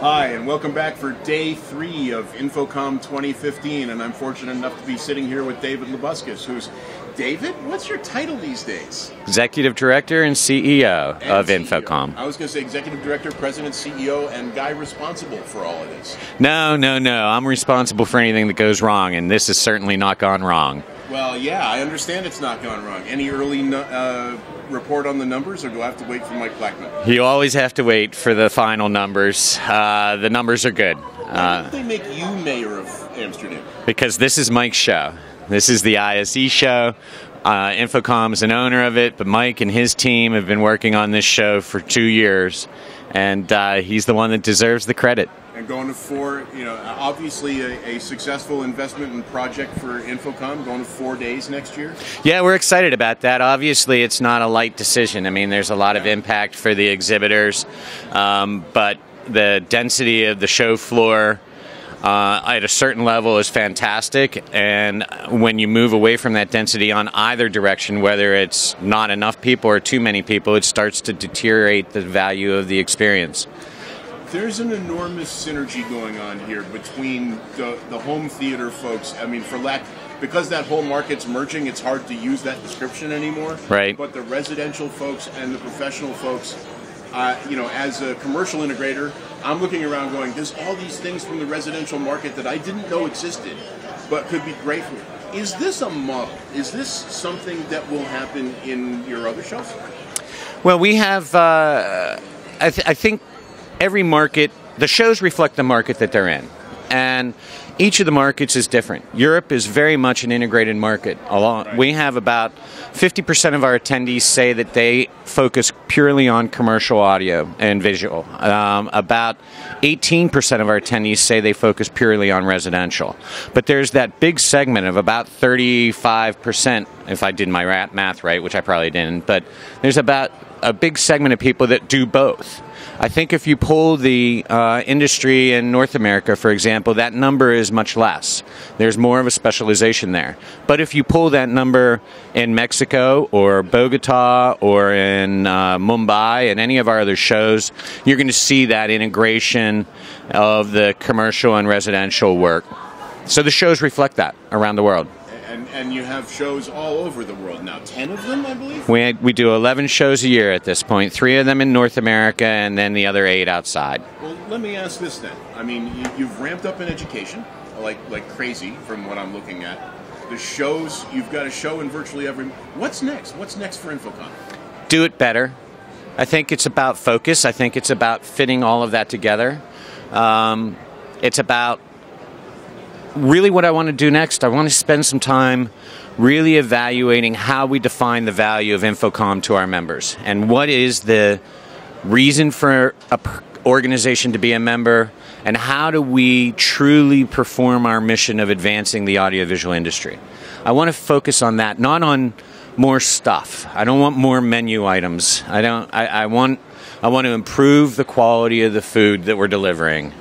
Hi, and welcome back for day 3 of InfoComm 2015, and I'm fortunate enough to be sitting here with David Labuskes, who's... David, what's your title these days? Executive Director and CEO of InfoComm. I was going to say Executive Director, President, CEO, and guy responsible for all of this. No. I'm responsible for anything that goes wrong, and this has certainly not gone wrong. Well, yeah, I understand it's not gone wrong. Any early report on the numbers, or do I have to wait for Mike Blackman? You always have to wait for the final numbers. The numbers are good. Why did they make you mayor of Amsterdam? Because this is Mike's show. This is the ISE show. InfoComm is an owner of it, but Mike and his team have been working on this show for 2 years, and he's the one that deserves the credit. And going to 4, obviously a successful investment and project for InfoComm, going to 4 days next year? Yeah, we're excited about that. Obviously, it's not a light decision. I mean, there's a lot of impact for the exhibitors, but the density of the show floor at a certain level is fantastic, and when you move away from that density on either direction, whether it's not enough people or too many people, it starts to deteriorate the value of the experience. There's an enormous synergy going on here between the home theater folks. I mean, because that whole market's merging, it's hard to use that description anymore. Right. But the residential folks and the professional folks, as a commercial integrator, I'm looking around going, there's all these things from the residential market that I didn't know existed, but could be great for me. Is this a model? Is this something that will happen in your other shows? Well, we have, I think every market, the shows reflect the market that they're in. And each of the markets is different. Europe is very much an integrated market. We have about 50% of our attendees say that they focus purely on commercial audio and visual. About 18% of our attendees say they focus purely on residential. But there's that big segment of about 35%, if I did my math right, which I probably didn't, but there's about a big segment of people that do both. I think if you pull the industry in North America, for example, that number is much less. There's more of a specialization there. But if you pull that number in Mexico or Bogota or in Mumbai and any of our other shows, you're going to see that integration of the commercial and residential work. So the shows reflect that around the world. And you have shows all over the world now, 10 of them, I believe? We do 11 shows a year at this point, 3 of them in North America and then the other 8 outside. Well, let me ask this then. I mean, you've ramped up in education like crazy from what I'm looking at. The shows, you've got a show in virtually every... What's next? What's next for InfoComm? Do it better. I think it's about focus. I think it's about fitting all of that together. It's about... Really what I want to do next, I want to spend some time really evaluating how we define the value of InfoComm to our members and what is the reason for an organization to be a member and how do we truly perform our mission of advancing the audiovisual industry. I want to focus on that, not on more stuff. I don't want more menu items. I want to improve the quality of the food that we're delivering.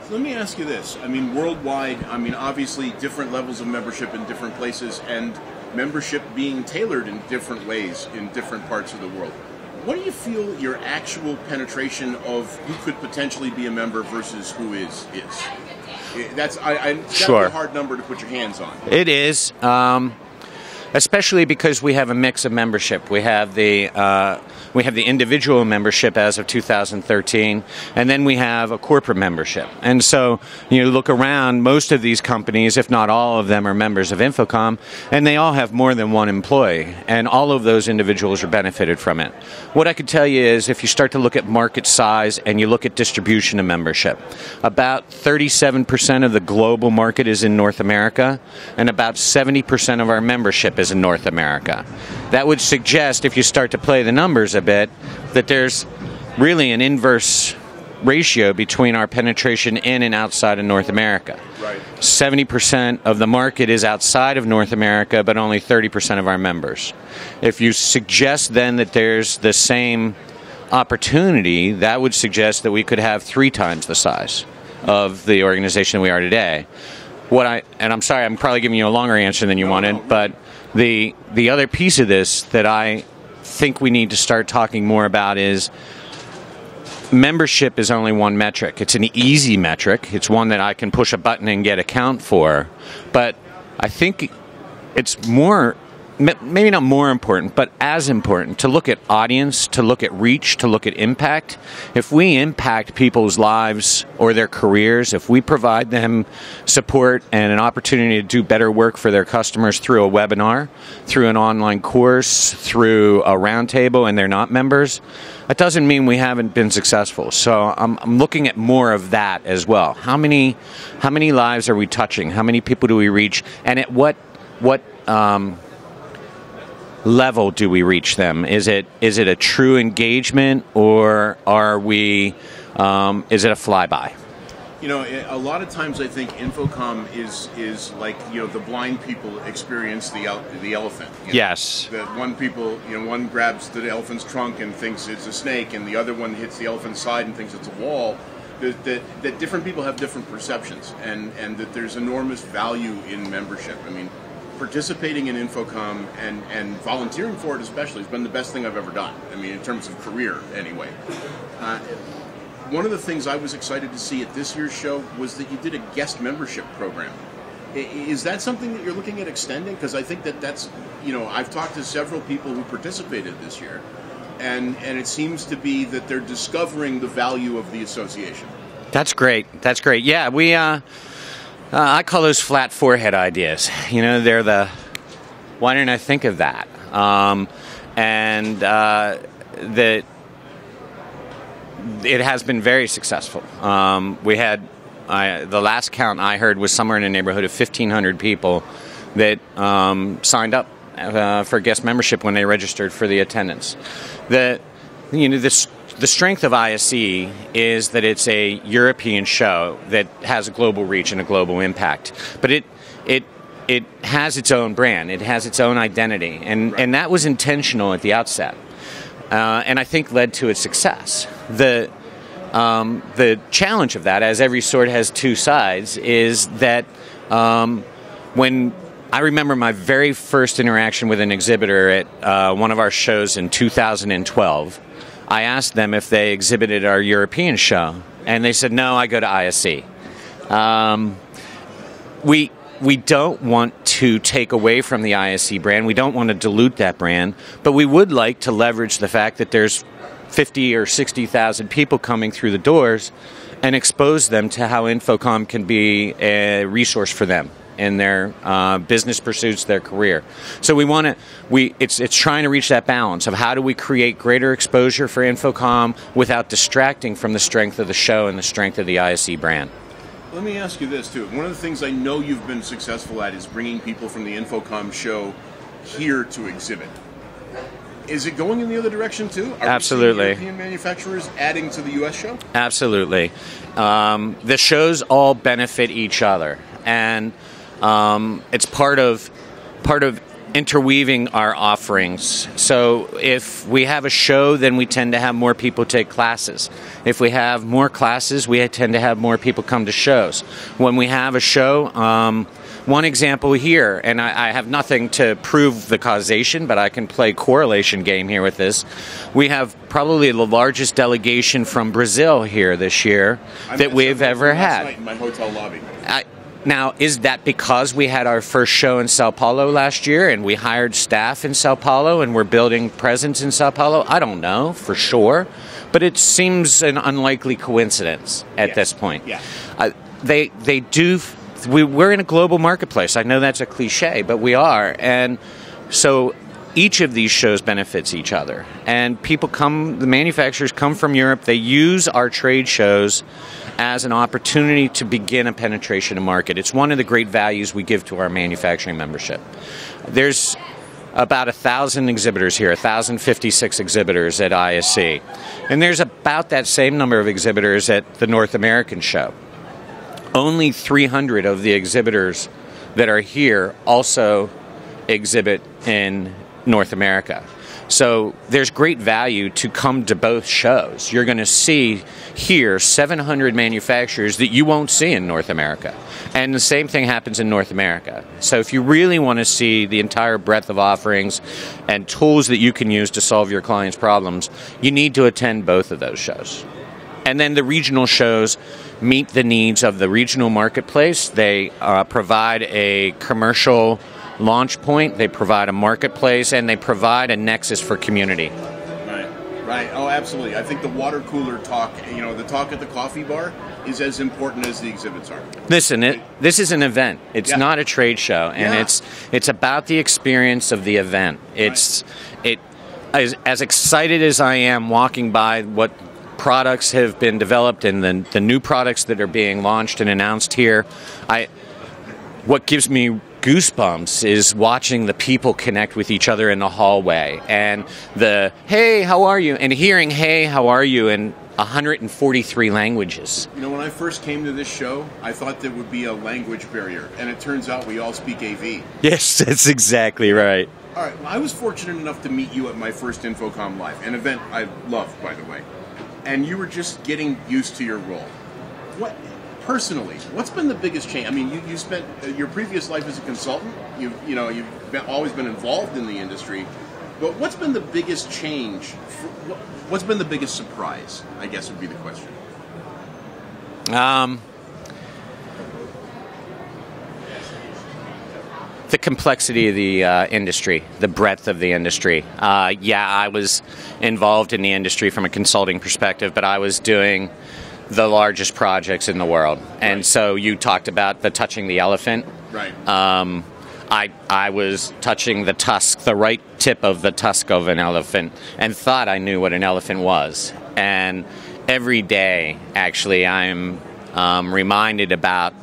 Let me ask you this. I mean, worldwide, obviously different levels of membership in different places and membership being tailored in different ways in different parts of the world. What do you feel your actual penetration of who could potentially be a member versus who is? That's Sure. A hard number to put your hands on. It is, especially because we have a mix of membership. We have the individual membership as of 2013, and then we have a corporate membership. And so you look around, most of these companies, if not all of them, are members of InfoComm, and they all have more than one employee, and all of those individuals are benefited from it. What I could tell you is if you start to look at market size and you look at distribution of membership, about 37% of the global market is in North America, and about 70% of our membership is in North America. That would suggest, if you start to play the numbers a bit, that there's really an inverse ratio between our penetration in and outside of North America. Right. 70% of the market is outside of North America, but only 30% of our members. If you suggest then that there's the same opportunity, that would suggest that we could have 3 times the size of the organization we are today. And I'm sorry, I'm probably giving you a longer answer than you wanted, but the other piece of this that I think we need to start talking more about is membership is only one metric. It's an easy metric. It's one that I can push a button and get a count for. But I think it's more, maybe not more important, but as important to look at audience, to look at reach, to look at impact. If we impact people's lives or their careers, if we provide them support and an opportunity to do better work for their customers through a webinar, through an online course, through a roundtable, and they're not members, that doesn't mean we haven't been successful. So I'm looking at more of that as well. How many lives are we touching? How many people do we reach? And at what level do we reach them? Is it a true engagement, or are we? Is it a flyby? You know, a lot of times I think InfoComm is like, you know, the blind people experience the elephant. You know? Yes. That one grabs the elephant's trunk and thinks it's a snake, and the other one hits the elephant's side and thinks it's a wall. That different people have different perceptions, and that there's enormous value in membership. I mean, participating in InfoComm and volunteering for it especially has been the best thing I've ever done. I mean, in terms of career, anyway. One of the things I was excited to see at this year's show was that you did a guest membership program. Is that something that you're looking at extending? Because I think that's, you know, I've talked to several people who participated this year, and it seems to be that they're discovering the value of the association. That's great. That's great. Yeah, we... I call those flat forehead ideas. You know, they're the, why didn't I think of that? That it has been very successful. We had, the last count I heard was somewhere in the neighborhood of 1,500 people that signed up for guest membership when they registered for the attendance. The strength of ISE is that it's a European show that has a global reach and a global impact. But it has its own brand. It has its own identity. And that was intentional at the outset. And I think led to its success. The challenge of that, as every sword has two sides, is that when I remember my very first interaction with an exhibitor at one of our shows in 2012, I asked them if they exhibited our European show, and they said, no, I go to ISE. We don't want to take away from the ISE brand. We don't want to dilute that brand, but we would like to leverage the fact that there's 50 or 60,000 people coming through the doors and expose them to how InfoComm can be a resource for them in their business pursuits, their career. So it's trying to reach that balance of how do we create greater exposure for InfoComm without distracting from the strength of the show and the strength of the ISE brand. Let me ask you this too. One of the things I know you've been successful at is bringing people from the InfoComm show here to exhibit. Is it going in the other direction too? Are Absolutely. we seeing European manufacturers adding to the U.S. show? Absolutely. The shows all benefit each other, and it's part of interweaving our offerings. So if we have a show, then we tend to have more people take classes. If we have more classes, we tend to have more people come to shows. When we have a show, one example here, and I have nothing to prove the causation, but I can play correlation game here with this. We have probably the largest delegation from Brazil here this year that we've ever had. Last night in my hotel lobby. Now, is that because we had our first show in Sao Paulo last year and we hired staff in Sao Paulo and we're building presence in Sao Paulo? I don't know for sure, but it seems an unlikely coincidence at this point. Yeah. They do. We're in a global marketplace. I know that's a cliche, but we are, and so each of these shows benefits each other. And the manufacturers come from Europe. They use our trade shows as an opportunity to begin a penetration of market. It's one of the great values we give to our manufacturing membership. There's about 1,000 exhibitors here, 1,056 exhibitors at ISE. And there's about that same number of exhibitors at the North American show. Only 300 of the exhibitors that are here also exhibit in North America. So there's great value to come to both shows. You're going to see here 700 manufacturers that you won't see in North America. And the same thing happens in North America. So if you really want to see the entire breadth of offerings and tools that you can use to solve your clients' problems, you need to attend both of those shows. And then the regional shows meet the needs of the regional marketplace. They provide a commercial launch point, they provide a marketplace, and they provide a nexus for community. Right. Oh, absolutely. I think the water cooler talk, the talk at the coffee bar is as important as the exhibits are. Listen, this is an event. It's not a trade show, and it's about the experience of the event. As excited as I am walking by what products have been developed and the new products that are being launched and announced here, what gives me goosebumps is watching the people connect with each other in the hallway, and the "Hey, how are you?" and hearing "Hey, how are you?" in 143 languages. When I first came to this show, I thought there would be a language barrier, and it turns out we all speak AV. Yes, that's exactly right. All right, well, I was fortunate enough to meet you at my first InfoComm Live, an event I loved, by the way, and you were just getting used to your role. Personally, what's been the biggest change? I mean, you spent your previous life as a consultant. You've always been involved in the industry, but what's been the biggest change? What's been the biggest surprise? I guess would be the question. The complexity of the industry, the breadth of the industry. I was involved in the industry from a consulting perspective, but I was doing the largest projects in the world. And so you talked about the touching the elephant. Right. I was touching the tusk, the right tip of the tusk of an elephant, and thought I knew what an elephant was. And every day, actually, I'm reminded about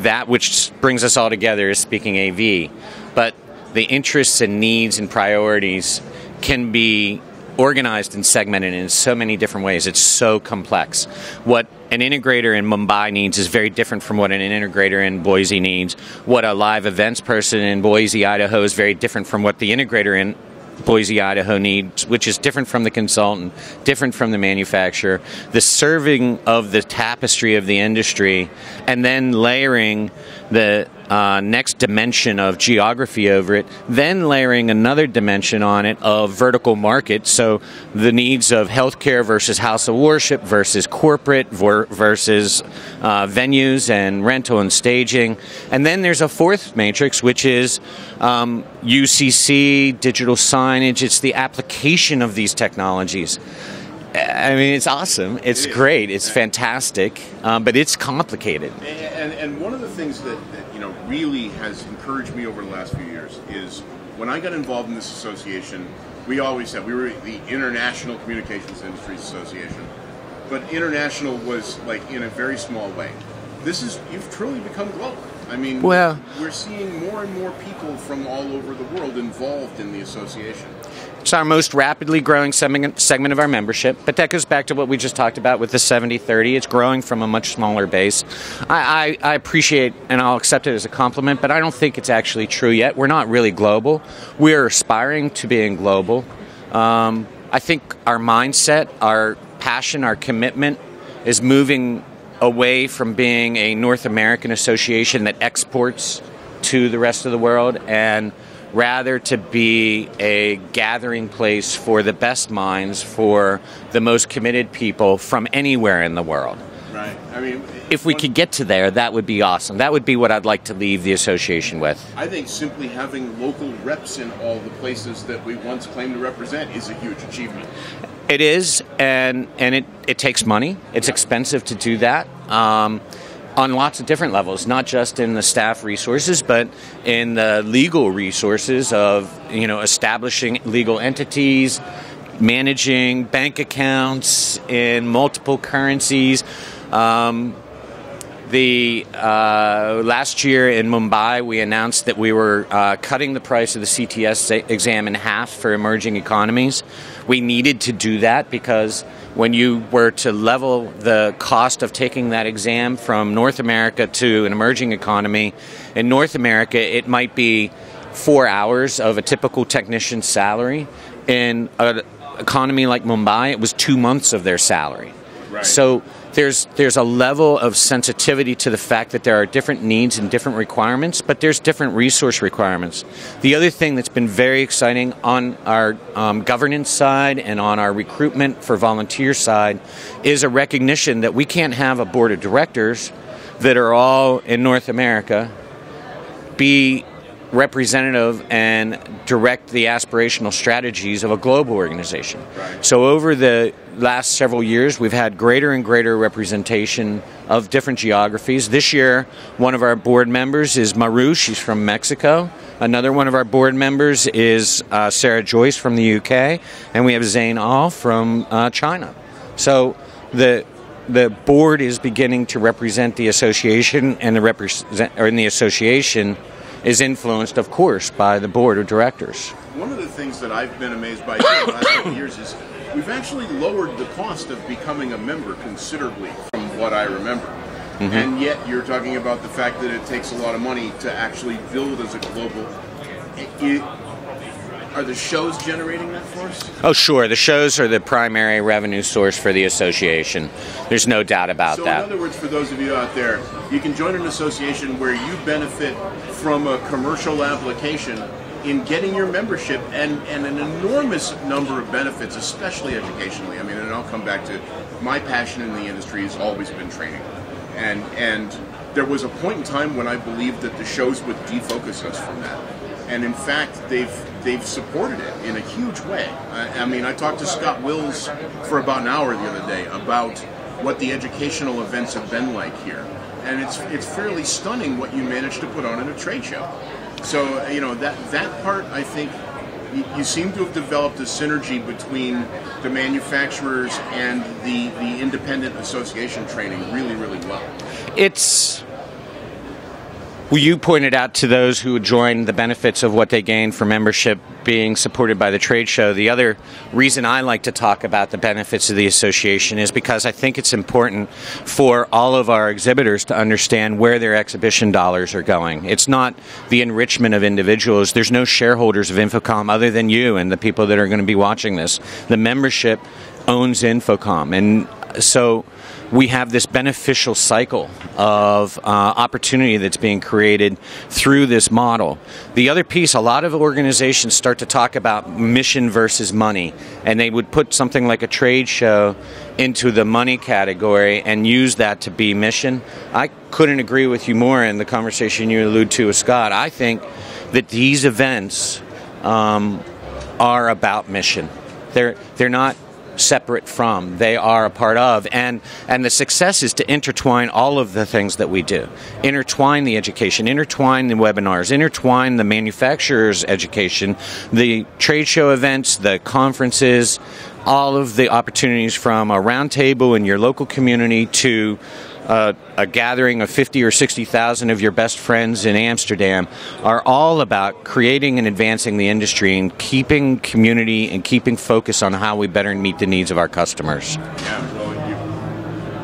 that which brings us all together is speaking AV. But the interests and needs and priorities can be organized and segmented in so many different ways. It's so complex. What an integrator in Mumbai needs is very different from what an integrator in Boise needs. What a live events person in Boise, Idaho is very different from what the integrator in Boise, Idaho needs, which is different from the consultant, different from the manufacturer. The serving of the tapestry of the industry, and then layering the next dimension of geography over it, then layering another dimension on it of vertical market, so the needs of healthcare versus house of worship versus corporate versus venues and rental and staging. And then there's a fourth matrix, which is UCC, digital signage. It's the application of these technologies. I mean, it's awesome. It's great. It's fantastic, but it's complicated. And one of the things that really has encouraged me over the last few years is when I got involved in this association, we always said we were the International Communications Industries Association, but international was like in a very small way. You've truly become global. I mean, we're seeing more and more people from all over the world involved in the association. It's our most rapidly growing segment of our membership, but that goes back to what we just talked about with the 70-30. It's growing from a much smaller base. I appreciate, and I'll accept it as a compliment, but I don't think it's actually true yet. We're not really global. We're aspiring to being global. I think our mindset, our passion, our commitment is moving away from being a North American association that exports to the rest of the world, and rather to be a gathering place for the best minds, for the most committed people from anywhere in the world. Right. I mean, if we could get to there, that would be awesome. That would be what I'd like to leave the association with. I think simply having local reps in all the places that we once claimed to represent is a huge achievement. It is, and it takes money. It's expensive to do that. On lots of different levels, not just in the staff resources, but in the legal resources of, establishing legal entities, managing bank accounts in multiple currencies. Last year in Mumbai, we announced that we were cutting the price of the CTS exam in half for emerging economies. We needed to do that because when you were to level the cost of taking that exam from North America to an emerging economy, in North America it might be 4 hours of a typical technician's salary. In an economy like Mumbai, it was 2 months of their salary. Right. So there's a level of sensitivity to the fact that there are different needs and different requirements, but there's different resource requirements. The other thing that's been very exciting on our governance side and on our recruitment for volunteer side is a recognition that we can't have a board of directors that are all in North America be representative and direct the aspirational strategies of a global organization. Right. So over the last several years, we've had greater and greater representation of different geographies. This year, one of our board members is Maru. She's from Mexico. Another one of our board members is Sarah Joyce from the UK. And we have Zane All from China. So the board is beginning to represent the association, and the association is influenced, of course, by the board of directors. One of the things that I've been amazed by here the last couple of years is we've actually lowered the cost of becoming a member considerably from what I remember. Mm-hmm. And yet you're talking about the fact that it takes a lot of money to actually build as a global. Are the shows generating that for us? Oh, sure. The shows are the primary revenue source for the association. There's no doubt about that. So in other words, for those of you out there, you can join an association where you benefit from a commercial application in getting your membership and an enormous number of benefits, especially educationally. I mean, and I'll come back to my passion in the industry has always been training. And there was a point in time when I believed that the shows would defocus us from that. And in fact, they've supported it in a huge way. I mean, I talked to Scott Wills for about an hour the other day about what the educational events have been like here. And it's fairly stunning what you managed to put on in a trade show. So, you know, that part, I think, you seem to have developed a synergy between the manufacturers and the independent association training really, really well. Well, you pointed out to those who would join the benefits of what they gain for membership being supported by the trade show. The other reason I like to talk about the benefits of the association is because I think it's important for all of our exhibitors to understand where their exhibition dollars are going. It's not the enrichment of individuals. There's no shareholders of InfoComm other than you and the people that are going to be watching this. The membership owns InfoComm, and so we have this beneficial cycle of opportunity that's being created through this model. The other piece, a lot of organizations start to talk about mission versus money, and they would put something like a trade show into the money category and use that to be mission. I couldn't agree with you more in the conversation you allude to with Scott. I think that these events are about mission. They're not separate from, they are a part of, and the success is to intertwine all of the things that we do. Intertwine the education, intertwine the webinars, intertwine the manufacturer's education, the trade show events, the conferences, all of the opportunities from a round table in your local community to a gathering of 50 or 60,000 of your best friends in Amsterdam are all about creating and advancing the industry and keeping community and keeping focus on how we better meet the needs of our customers. Yeah, well,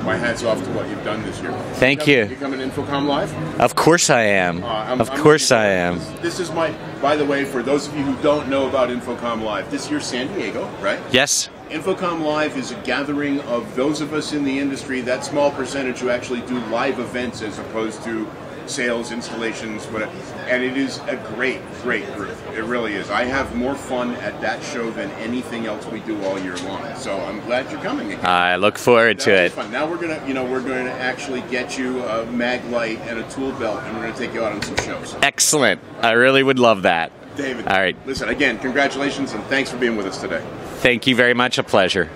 my hat's off to what you've done this year. Thank you. You coming to InfoComm Live? Of course I am. Of course I am. This is by the way, for those of you who don't know about InfoComm Live, this year's San Diego, right? Yes. InfoComm Live is a gathering of those of us in the industry, that small percentage who actually do live events as opposed to sales, installations, whatever. And it is a great, great group. It really is. I have more fun at that show than anything else we do all year long. So I'm glad you're coming again. I look forward to it. Fun. Now we're gonna actually get you a Maglite and a tool belt, and we're gonna take you out on some shows. Excellent. I really would love that. David. All right. Listen, again, congratulations and thanks for being with us today. Thank you very much. A pleasure.